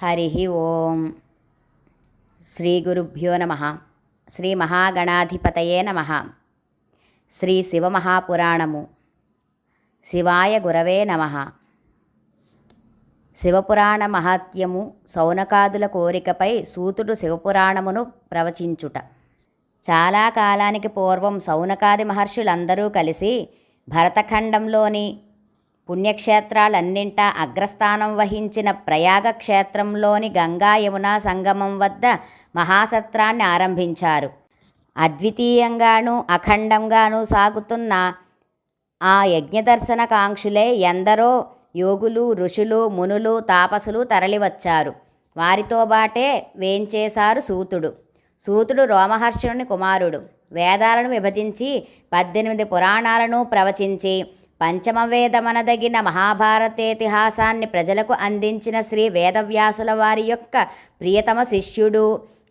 హరి ఓం. శ్రీ గురుభ్యో నమః. శ్రీ మహాగణాధిపతయే నమః. శ్రీ శివమహాపురాణము. శివాయ గురవే నమః. శివపురాణ మహాత్మ్యము. శౌనకాదుల కోరికపై సూతుడు శివపురాణమును ప్రవచించుట. చాలా కాలానికి పూర్వం శౌనకాది మహర్షులందరూ కలిసి భరతఖండంలోని పుణ్యక్షేత్రాలన్నింటా అగ్రస్థానం వహించిన ప్రయాగ క్షేత్రంలోని గంగా యమునా సంగమం వద్ద మహాసత్రాన్ని ఆరంభించారు. అద్వితీయంగానూ అఖండంగానూ సాగుతున్న ఆ యజ్ఞదర్శన కాంక్షులే ఎందరో యోగులు, ఋషులు, మునులు, తాపసులు తరలివచ్చారు. వారితో బాటే వేంచేశారు సూతుడు. సూతుడు రోమహర్షుని కుమారుడు. వేదాలను విభజించి 18 పురాణాలను ప్రవచించి పంచమవేదమనదగిన మహాభారతేతిహాసాన్ని ప్రజలకు అందించిన శ్రీ వేదవ్యాసుల వారి యొక్క ప్రియతమ శిష్యుడు.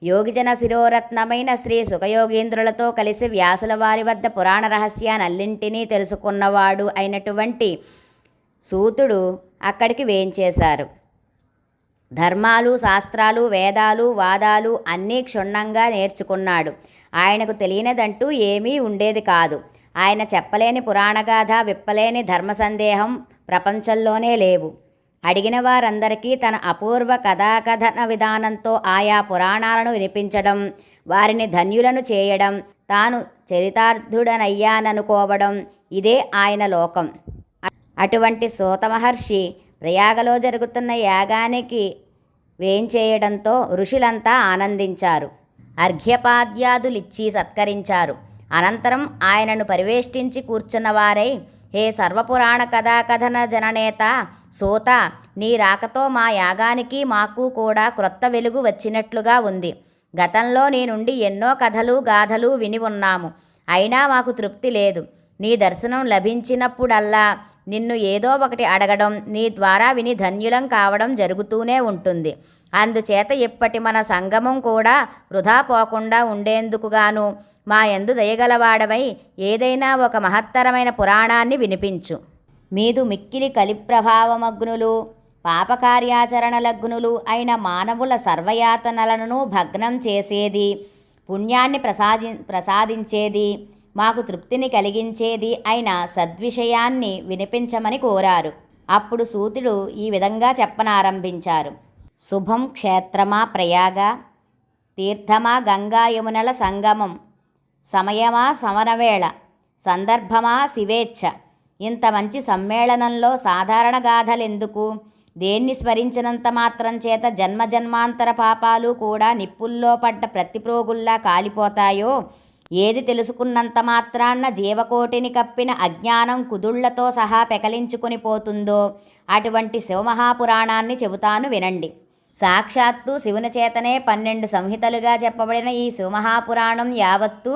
యోగిజన శిరోరత్నమైన శ్రీ సుఖయోగీంద్రులతో కలిసి వ్యాసుల వారి వద్ద పురాణ రహస్యాలన్నింటినీ తెలుసుకున్నవాడు అయినటువంటి సూతుడు అక్కడికి వేంచేశారు. ధర్మాలు, శాస్త్రాలు, వేదాలు, వాదాలు అన్నీ క్షుణ్ణంగా నేర్చుకున్నాడు. ఆయనకు తెలియనిదంటూ ఏమీ ఉండేది కాదు. ఆయన చెప్పలేని పురాణగాథ, విప్పలేని ధర్మ సందేహం ప్రపంచంలోనే లేవు. అడిగిన వారందరికీ తన అపూర్వ కథాకథన విధానంతో ఆయా పురాణాలను వినిపించడం, వారిని ధన్యులను చేయడం, తాను చరితార్థుడనయ్యాననుకోవడం ఇదే ఆయన లోకం. అటువంటి సూత మహర్షి ప్రయాగలో జరుగుతున్న యాగానికి వేంచేయడంతో ఋషులంతా ఆనందించారు. అర్ఘ్యపాద్యాదులిచ్చి సత్కరించారు. అనంతరం ఆయనను పరివేష్టించి కూర్చున్నవారై, హే సర్వపురాణ కథాకథన జననేత సూత, నీ రాకతో మా యాగానికి మాకు కూడా క్రొత్త వెలుగు వచ్చినట్లుగా ఉంది. గతంలో నీ నుండి ఎన్నో కథలు, గాథలు విని ఉన్నాము. అయినా మాకు తృప్తి లేదు. నీ దర్శనం లభించినప్పుడల్లా నిన్ను ఏదో ఒకటి అడగడం, నీ ద్వారా విని ధన్యులం కావడం జరుగుతూనే ఉంటుంది. అందుచేత ఇప్పటి మన సంగమం కూడా వృధా పోకుండా ఉండేందుకుగాను మా యందు దయగలవాడవై ఏదైనా ఒక మహత్తరమైన పురాణాన్ని వినిపించు. మీదు మిక్కిలి కలిప్రభావమగ్నులు, పాపకార్యాచరణలగ్నులు అయిన మానవుల సర్వయాతనలను భగ్నం చేసేది, పుణ్యాన్ని ప్రసాదించేది, మాకు తృప్తిని కలిగించేది అయిన సద్విషయాన్ని వినిపించమని కోరారు. అప్పుడు సూతుడు ఈ విధంగా చెప్పనారంభించారు. శుభం క్షేత్రమా ప్రయాగ, తీర్థమా గంగా యమునల సంగమం, సమయమా సమరవేళ, సందర్భమా శివేచ్ఛ. ఇంత మంచి సమ్మేళనంలో సాధారణ గాథలెందుకు? దేన్ని స్మరించినంత మాత్రం చేత జన్మజన్మాంతర పాపాలు కూడా నిప్పుల్లో పడ్డ ప్రతిప్రోగుల్లా కాలిపోతాయో, ఏది తెలుసుకున్నంత మాత్రాన్న జీవకోటిని కప్పిన అజ్ఞానం కుదుళ్లతో సహా పెకలించుకుని పోతుందో అటువంటి శివమహాపురాణాన్ని చెబుతాను వినండి. సాక్షాత్తు శివుని చేతనే 12 సంహితలుగా చెప్పబడిన ఈ శివమహాపురాణం యావత్తూ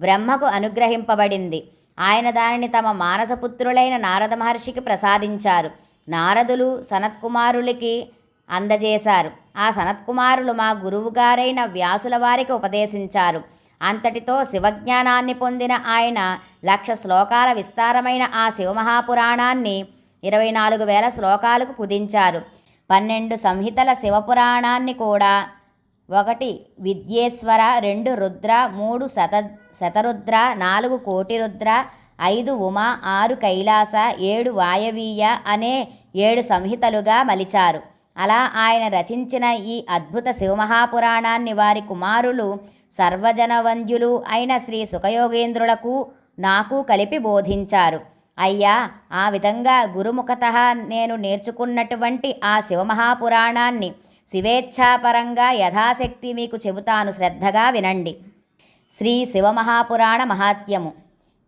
బ్రహ్మకు అనుగ్రహింపబడింది. ఆయన దానిని తమ మానసపుత్రులైన నారద మహర్షికి ప్రసాదించారు. నారదులు సనత్కుమారులకి అందజేశారు. ఆ సనత్కుమారులు మా గురువుగారైన వ్యాసుల వారికి ఉపదేశించారు. అంతటితో శివజ్ఞానాన్ని పొందిన ఆయన 1,00,000 శ్లోకాల విస్తారమైన ఆ శివమహాపురాణాన్ని 24,000 శ్లోకాలకు కుదించారు. 12 సంహితల శివపురాణాన్ని కూడా 1 విద్యేశ్వర, 2 రుద్ర, 3 శతరుద్ర, 4 కోటిరుద్ర, 5 ఉమ, 6 కైలాస, 7 వాయవీయ అనే 7 సంహితలుగా మలిచారు. అలా ఆయన రచించిన ఈ అద్భుత శివమహాపురాణాన్ని వారి కుమారులు సర్వజనవంద్యులు అయిన శ్రీ సుఖయోగేంద్రులకు నాకు కలిపి బోధించారు. అయ్యా, ఆ విధంగా గురుముఖతః నేను నేర్చుకున్నటువంటి ఆ శివమహాపురాణాన్ని శివేచ్ఛాపరంగా యథాశక్తి మీకు చెబుతాను, శ్రద్ధగా వినండి. శ్రీ శివమహాపురాణ మహాత్మ్యము.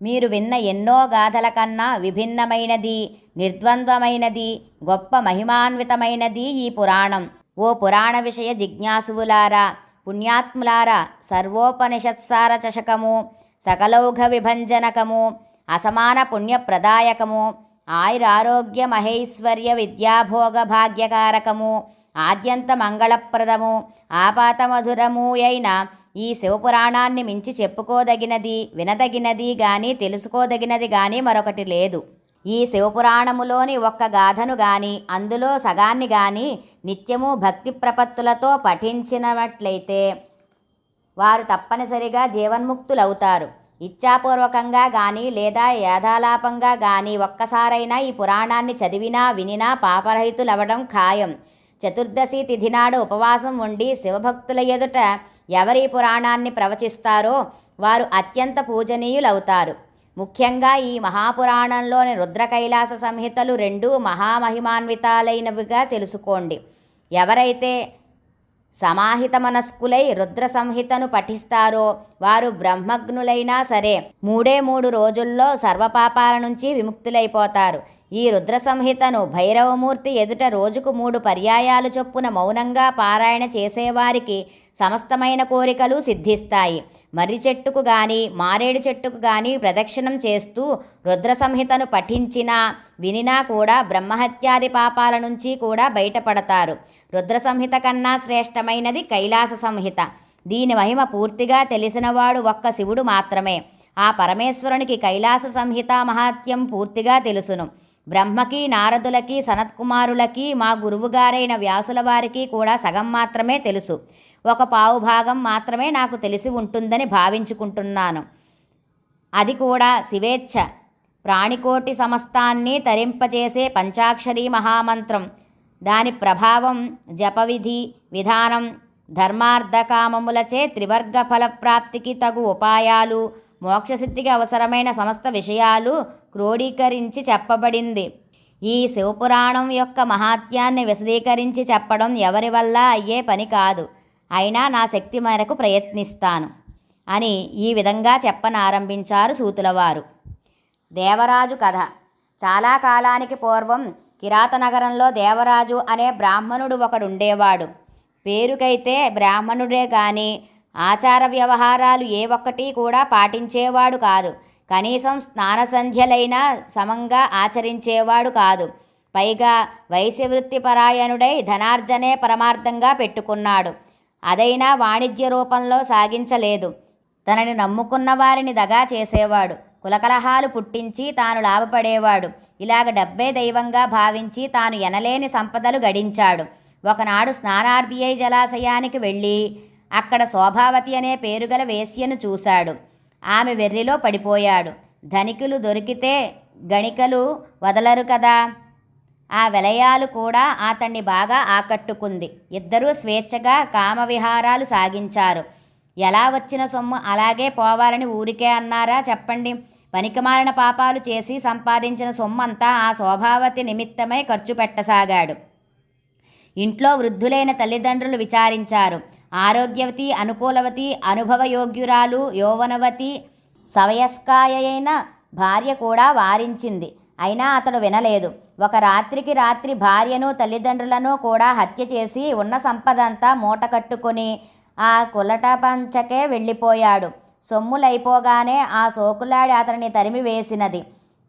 మీరు విన్న ఎన్నో గాథల కన్నా విభిన్నమైనది, నిర్ద్వంద్వమైనది, గొప్ప మహిమాన్వితమైనది ఈ పురాణం. ఓ పురాణ విషయ జిజ్ఞాసువులారా, పుణ్యాత్ములారా, సర్వోపనిషత్సార చషకము, సకలౌఘ విభంజనకము, అసమాన పుణ్యప్రదాయకము, ఆయురారోగ్య మహైశ్వర్య విద్యాభోగ భాగ్యకారకము, ఆద్యంత మంగళప్రదము, ఆపాతమధురము అయిన ఈ శివపురాణాన్ని మించి చెప్పుకోదగినది, వినదగినది గాని తెలుసుకోదగినది గాని మరొకటి లేదు. ఈ శివపురాణములోని ఒక్క గాథను గాని అందులో సగాన్ని గాని నిత్యము భక్తి ప్రపత్తులతో పఠించినట్లయితే వారు తప్పనిసరిగా జీవన్ముక్తులవుతారు. ఇచ్ఛాపూర్వకంగా గాని లేదా యాథాలాపంగా గాని ఒక్కసారైనా ఈ పురాణాన్ని చదివినా వినినా పాపరహితులవడం ఖాయం. చతుర్దశి తిథి నాడు ఉపవాసం ఉండి శివభక్తుల ఎదుట ఎవరి పురాణాన్ని ప్రవచిస్తారో వారు అత్యంత పూజనీయులవుతారు. ముఖ్యంగా ఈ మహాపురాణంలోని రుద్ర కైలాస సంహితలు రెండూ మహామహిమాన్వితాలైనవిగా తెలుసుకోండి. ఎవరైతే సమాహిత మనస్కులై రుద్ర సంహితను పఠిస్తారో వారు బ్రహ్మజ్ఞులైనా సరే 3 రోజుల్లో సర్వపాపాల నుంచి విముక్తులైపోతారు. ఈ రుద్ర సంహితను భైరవమూర్తి ఎదుట రోజుకు 3 పర్యాయాలు చొప్పున మౌనంగా పారాయణ చేసేవారికి సమస్తమైన కోరికలు సిద్ధిస్తాయి. మర్రి చెట్టుకు గాని మారేడు చెట్టుకు గాని ప్రదక్షిణం చేస్తూ రుద్ర సంహితను పఠించినా వినినా కూడా బ్రహ్మహత్యాది పాపాల నుంచి కూడా బయటపడతారు. రుద్ర సంహిత కన్నా శ్రేష్టమైనది కైలాస సంహిత. దీని మహిమ పూర్తిగా తెలిసినవాడు ఒక్క శివుడు మాత్రమే. ఆ పరమేశ్వరునికి కైలాస సంహిత మహాత్యం పూర్తిగా తెలుసును. బ్రహ్మకి, నారదులకి, సనత్కుమారులకి, మా గురువుగారైన వ్యాసుల వారికి కూడా సగం మాత్రమే తెలుసు. 1/4 భాగం మాత్రమే నాకు తెలిసి ఉంటుందని భావించుకుంటున్నాను. అది కూడా శివేచ్ఛ. ప్రాణికోటి సమస్తాన్ని తరింపచేసే పంచాక్షరీ మహామంత్రం, దాని ప్రభావం, జపవిధి విధానం, ధర్మార్థకామములచే త్రివర్గ ఫలప్రాప్తికి తగు ఉపాయాలు, మోక్షసిద్ధికి అవసరమైన సమస్త విషయాలు క్రోడీకరించి చెప్పబడింది. ఈ శివపురాణం యొక్క మహాత్యాన్ని విశదీకరించి చెప్పడం ఎవరి వల్ల అయ్యే పని కాదు. అయినా నా శక్తి మేరకు ప్రయత్నిస్తాను అని ఈ విధంగా చెప్పనారంభించారు సూతులవారు. దేవరాజు కథ. చాలా కాలానికి పూర్వం కిరాతనగరంలో దేవరాజు అనే బ్రాహ్మణుడు ఒకడుండేవాడు. పేరుకైతే బ్రాహ్మణుడే గాని ఆచార వ్యవహారాలు ఏ ఒక్కటి కూడా పాటించేవాడు కాదు. కనీసం స్నానసంధ్యలైనా సమంగా ఆచరించేవాడు కాదు. పైగా వైశ్యవృత్తిపరాయణుడై ధనార్జనే పరమార్థంగా పెట్టుకున్నాడు. అదైనా వాణిజ్య రూపంలో సాగించలేదు. తనని నమ్ముకున్న వారిని దగా చేసేవాడు. కులకలహాలు పుట్టించి తాను లాభపడేవాడు. ఇలాగ డబ్బే దైవంగా భావించి తాను ఎనలేని సంపదలు గడించాడు. ఒకనాడు స్నానార్థి అయి జలాశయానికి వెళ్ళి అక్కడ శోభావతి అనే పేరుగల వేశ్యను చూశాడు. ఆమె వెర్రిలో పడిపోయాడు. ధనికులు దొరికితే గణికలు వదలరు కదా. ఆ విలయాలు కూడా అతన్ని బాగా ఆకట్టుకుంది. ఇద్దరూ స్వేచ్ఛగా కామవిహారాలు సాగించారు. ఎలా వచ్చిన సొమ్ము అలాగే పోవాలని ఊరికే అన్నారా చెప్పండి. పనికిమాలిన పాపాలు చేసి సంపాదించిన సొమ్మంతా ఆ శోభావతి నిమిత్తమై ఖర్చు పెట్టసాగాడు. ఇంట్లో వృద్ధులైన తల్లిదండ్రులు విచారించారు. ఆరోగ్యవతి, అనుకూలవతి, అనుభవయోగ్యురాలు, యౌవనవతి, సవయస్కాయైన భార్య కూడా వారించింది. అయినా అతడు వినలేదు. ఒక రాత్రికి రాత్రి భార్యను తల్లిదండ్రులను కూడా హత్య చేసి ఉన్న సంపదంతా మూట కట్టుకొని ఆ కులటపంచకే వెళ్ళిపోయాడు. సొమ్ములైపోగానే ఆ సోకులాడి అతనిని తరిమి వేసినది.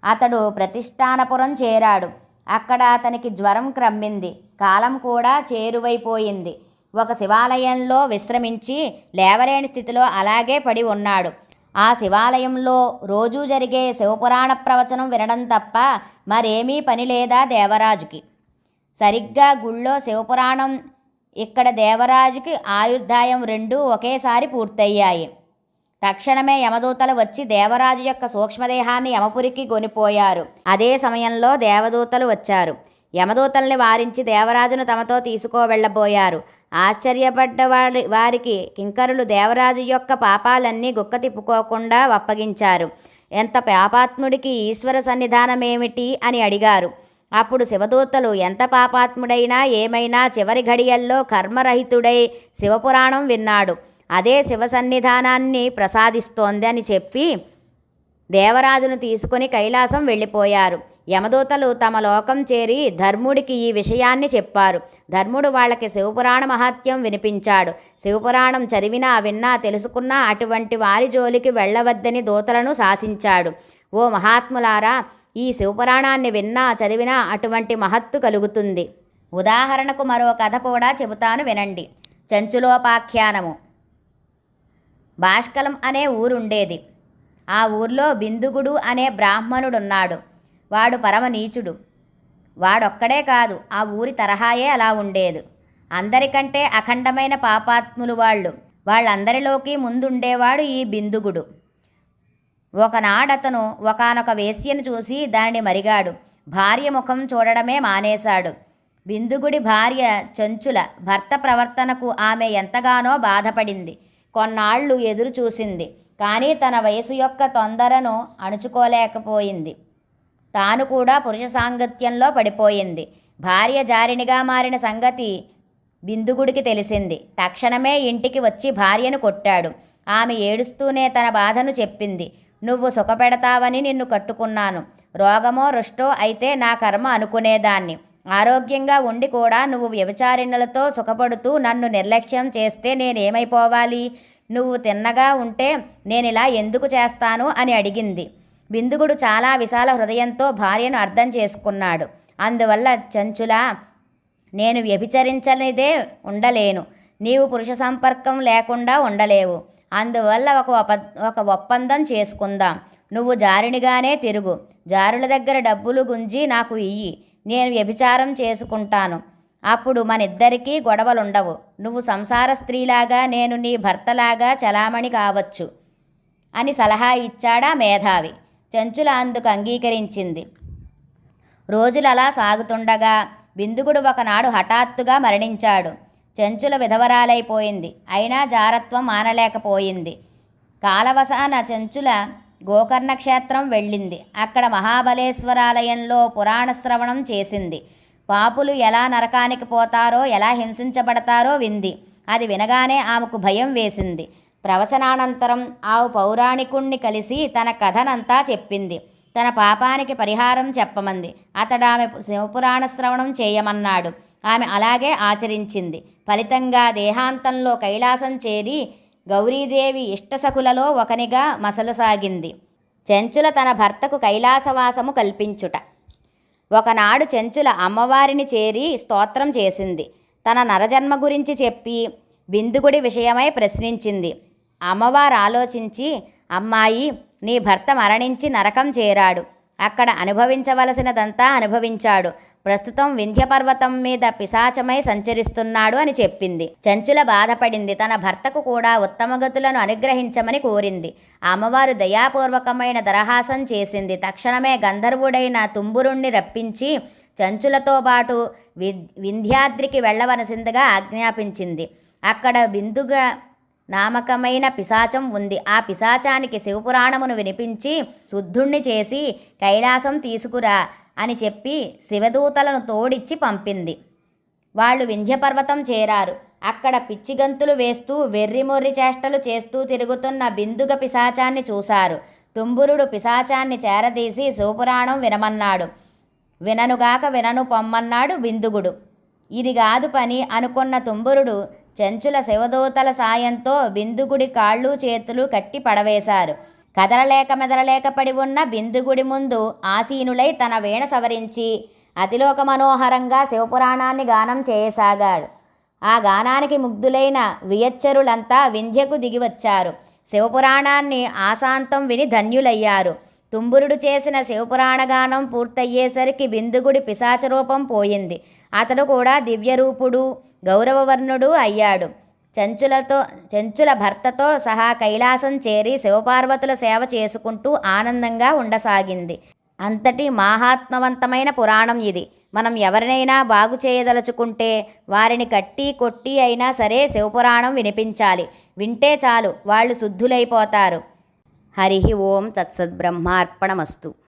అతడు ప్రతిష్టానపురం చేరాడు. అక్కడ అతనికి జ్వరం క్రమ్మింది. కాలం కూడా చేరువైపోయింది. ఒక శివాలయంలో విశ్రమించి లేవలేని స్థితిలో అలాగే పడి ఉన్నాడు. ఆ శివాలయంలో రోజూ జరిగే శివపురాణ ప్రవచనం వినడం తప్ప మరేమీ పని లేదా దేవరాజుకి. సరిగ్గా గుళ్ళో శివపురాణం, ఇక్కడ దేవరాజుకి ఆయుర్దాయం రెండూ ఒకేసారి పూర్తయ్యాయి. తక్షణమే యమదూతలు వచ్చి దేవరాజు యొక్క సూక్ష్మదేహాన్ని యమపురికి గొనిపోయారు. అదే సమయంలో దేవదూతలు వచ్చారు. యమదూతల్ని వారించి దేవరాజును తమతో తీసుకువెళ్ళబోయారు. ఆశ్చర్యపడ్డ వారికి కింకరులు దేవరాజు యొక్క పాపాలన్నీ గుక్క తిప్పుకోకుండా అప్పగించారు. ఎంత పాపాత్ముడికి ఈశ్వర సన్నిధానమేమిటి అని అడిగారు. అప్పుడు శివదూతలు ఎంత పాపాత్ముడైనా ఏమైనా చివరి ఘడియల్లో కర్మరహితుడై శివపురాణం విన్నాడు. అదే శివ సన్నిధానాన్ని ప్రసాదిస్తోంది అని చెప్పి దేవరాజును తీసుకుని కైలాసం వెళ్ళిపోయారు. యమదూతలు తమ లోకం చేరి ధర్ముడికి ఈ విషయాన్ని చెప్పారు. ధర్ముడు వాళ్ళకి శివపురాణ మహాత్యం వినిపించాడు. శివపురాణం చదివినా విన్నా తెలుసుకున్నా అటువంటి వారి జోలికి వెళ్ళవద్దని దూతలను శాసించాడు. ఓ మహాత్ములారా, ఈ శివపురాణాన్ని విన్నా చదివినా అటువంటి మహత్తు కలుగుతుంది. ఉదాహరణకు మరో కథ కూడా చెబుతాను వినండి. చంచులోపాఖ్యానము. బాష్కలం అనే ఊరుండేది. ఆ ఊర్లో బిందుగుడు అనే బ్రాహ్మణుడున్నాడు. వాడు పరమ నీచుడు. వాడొక్కడే కాదు, ఆ ఊరి తరహాయే అలా ఉండేది. అందరికంటే అఖండమైన పాపాత్ములు వాళ్ళు. వాళ్ళందరిలోకి ముందుండేవాడు ఈ బిందుగుడు. ఒకనాడతను ఒకానొక వేశ్యను చూసి దానిని మరిగాడు. భార్య ముఖం చూడడమే మానేశాడు. బిందుగుడి భార్య చెంచుల భర్త ప్రవర్తనకు ఆమె ఎంతగానో బాధపడింది. కొన్నాళ్లు ఎదురు చూసింది. కానీ తన వయసు యొక్క తొందరను అణుచుకోలేకపోయింది. తాను కూడా పురుష సాంగత్యంలో పడిపోయింది. భార్య జారినిగా మారిన సంగతి బిందుగుడికి తెలిసింది. తక్షణమే ఇంటికి వచ్చి భార్యను కొట్టాడు. ఆమె ఏడుస్తూనే తన బాధను చెప్పింది. నువ్వు సుఖపెడతావని నిన్ను కట్టుకున్నాను. రోగమో రుష్టో అయితే నా కర్మ అనుకునేదాన్ని. ఆరోగ్యంగా ఉండి కూడా నువ్వు వ్యభిచారిణులతో సుఖపడుతూ నన్ను నిర్లక్ష్యం చేస్తే నేనేమైపోవాలి? నువ్వు తిన్నగా ఉంటే నేనిలా ఎందుకు చేస్తాను అని అడిగింది. బిందుగుడు చాలా విశాల హృదయంతో భార్యను అర్థం చేసుకున్నాడు. అందువల్ల చెంచులా, నేను వ్యభిచరించనిదే ఉండలేను. నీవు పురుష సంపర్కం లేకుండా ఉండలేవు. అందువల్ల ఒక ఒప్పందం చేసుకుందాం. నువ్వు జారునిగానే తిరుగు. జారుల దగ్గర డబ్బులు గుంజి నాకు ఇయ్యి. నేను వ్యభిచారం చేసుకుంటాను. అప్పుడు మనిద్దరికీ గొడవలుండవు. నువ్వు సంసార స్త్రీలాగా, నేను నీ భర్తలాగా చలామణి కావచ్చు అని సలహా ఇచ్చాడా మేధావి. చెంచుల అందుకు అంగీకరించింది. రోజులలా సాగుతుండగా బిందుగుడు ఒకనాడు హఠాత్తుగా మరణించాడు. చెంచుల విధవరాలైపోయింది. అయినా జారత్వం మానలేకపోయింది. కాలవసాన చెంచుల గోకర్ణ క్షేత్రం వెళ్ళింది. అక్కడ మహాబలేశ్వరాలయంలో పురాణ శ్రవణం చేసింది. పాపులు ఎలా నరకానికి పోతారో, ఎలా హింసించబడతారో వింది. అది వినగానే ఆమెకు భయం వేసింది. ప్రవచనానంతరం ఆ పౌరాణికుణ్ణి కలిసి తన కథనంతా చెప్పింది. తన పాపానికి పరిహారం చెప్పమంది. అతడు ఆమె శివపురాణ శ్రవణం చేయమన్నాడు. ఆమె అలాగే ఆచరించింది. ఫలితంగా దేహాంతంలో కైలాసం చేరి గౌరీదేవి ఇష్టసఖులలో ఒకనిగా మసలుసాగింది. చెంచుల తన భర్తకు కైలాసవాసము కల్పించుట. ఒకనాడు చెంచుల అమ్మవారిని చేరి స్తోత్రం చేసింది. తన నరజన్మ గురించి చెప్పి బిందుగుడి విషయమై ప్రశ్నించింది. అమ్మవారు ఆలోచించి, అమ్మాయి, నీ భర్త మరణించి నరకం చేరాడు. అక్కడ అనుభవించవలసినదంతా అనుభవించాడు. ప్రస్తుతం వింధ్యపర్వతం మీద పిశాచమై సంచరిస్తున్నాడు అని చెప్పింది. చెంచుల బాధపడింది. తన భర్తకు కూడా ఉత్తమగతులను అనుగ్రహించమని కోరింది. అమ్మవారు దయాపూర్వకమైన దరహాసం చేసింది. తక్షణమే గంధర్వుడైన తుంబురుణ్ణి రప్పించి చెంచులతో పాటు వింధ్యాద్రికి వెళ్ళవలసిందిగా ఆజ్ఞాపించింది. అక్కడ బిందుగా నామకమైన పిశాచం ఉంది. ఆ పిశాచానికి శివపురాణమును వినిపించి శుద్ధుణ్ణి చేసి కైలాసం తీసుకురా అని చెప్పి శివదూతలను తోడిచ్చి పంపింది. వాళ్ళు వింధ్యపర్వతం చేరారు. అక్కడ పిచ్చిగంతులు వేస్తూ వెర్రిమొర్రి చేష్టలు చేస్తూ తిరుగుతున్న బిందుగ పిశాచాన్ని చూశారు. తుంబురుడు పిశాచాన్ని చేరదీసి శివపురాణం వినమన్నాడు. విననుగాక వినను పొమ్మన్నాడు బిందుగుడు. ఇది కాదు పని అనుకున్న తుంబురుడు చెంచుల శివదూతల సాయంతో బిందుగుడి కాళ్ళు చేతులు కట్టి పడవేశారు. కదలలేక మెదలలేక పడి ఉన్న బిందుగుడి ముందు ఆసీనులై తన వీణ సవరించి అతిలోక మనోహరంగా శివపురాణాన్ని గానం చేయసాగాడు. ఆ గానానికి ముగ్ధులైన వియచ్చరులంతా వింధ్యకు దిగివచ్చారు. శివపురాణాన్ని ఆశాంతం విని ధన్యులయ్యారు. తుంబురుడు చేసిన శివపురాణగానం పూర్తయ్యేసరికి బిందుగుడి పిశాచరూపం పోయింది. అతడు కూడా దివ్యరూపుడు, గౌరవవర్ణుడు అయ్యాడు. చెంచుల భర్తతో సహా కైలాసం చేరి శివపార్వతుల సేవ చేసుకుంటూ ఆనందంగా ఉండసాగింది. అంతటి మహాత్మవంతమైన పురాణం ఇది. మనం ఎవరినైనా బాగు చేయదలుచుకుంటే వారిని కట్టి కొట్టి అయినా సరే శివపురాణం వినిపించాలి. వింటే చాలు, వాళ్ళు శుద్ధులైపోతారు. హరి ఓం తత్సద్బ్రహ్మార్పణమస్తు.